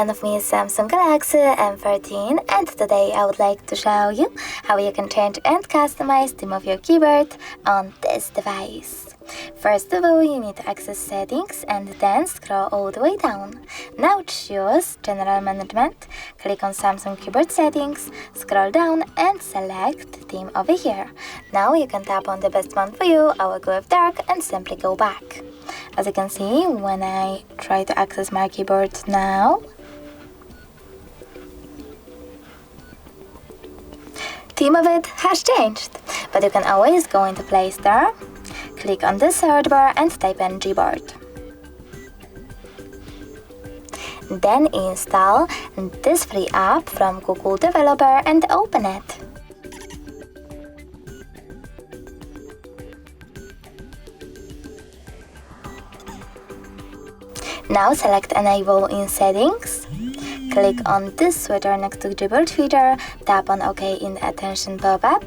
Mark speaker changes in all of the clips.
Speaker 1: again with me, Samsung Galaxy M13, and today I would like to show you how you can change and customize the theme of your keyboard on this device. First of all, you need to access settings and then scroll all the way down. Now choose General Management, click on Samsung Keyboard Settings, scroll down and select theme over here. Now you can tap on the best one for you. I will go with dark and simply go back. As you can see, when I try to access my keyboard now, theme of it has changed, but you can always go into Play Store, click on the search bar and type in Gboard. Then install this free app from Google Developer and open it. Now select Enable in Settings, click on this switcher next to Gboard feature, tap on OK in Attention pop-up,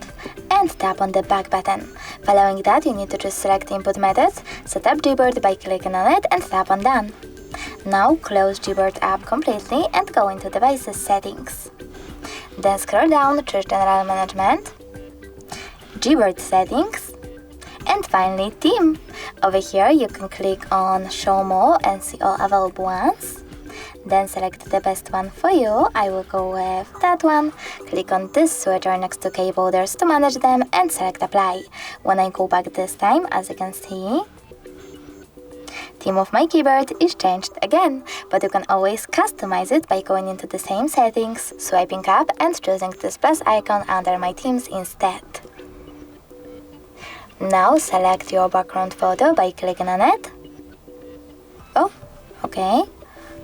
Speaker 1: and tap on the back button. Following that, you need to just select Input Methods, set up Gboard by clicking on it and tap on Done. Now close Gboard app completely and go into Devices Settings. Then scroll down, choose General Management, Gboard Settings, and finally Theme. Over here you can click on Show More and see all available ones. Then select the best one for you. I will go with that one. Click on this switcher next to keyboarders to manage them and select Apply. When I go back this time, as you can see, theme of my keyboard is changed again, but you can always customize it by going into the same settings, swiping up and choosing this plus icon under my themes instead. Now select your background photo by clicking on it. Oh, okay,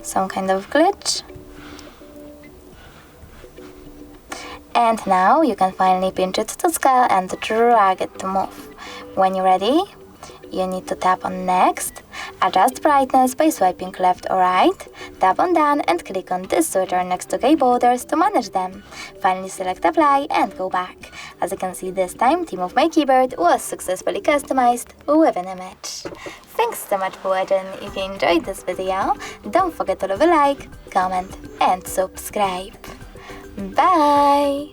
Speaker 1: some kind of glitch. And now you can finally pinch it to scale and drag it to move. When you're ready, you need to tap on Next, adjust brightness by swiping left or right, tap on Done and click on this switcher next to keyboarders to manage them. Finally select Apply and go back. As you can see, this time, theme of my keyboard was successfully customized with an image. Thanks so much for watching. If you enjoyed this video, don't forget to leave a like, comment and subscribe. Bye!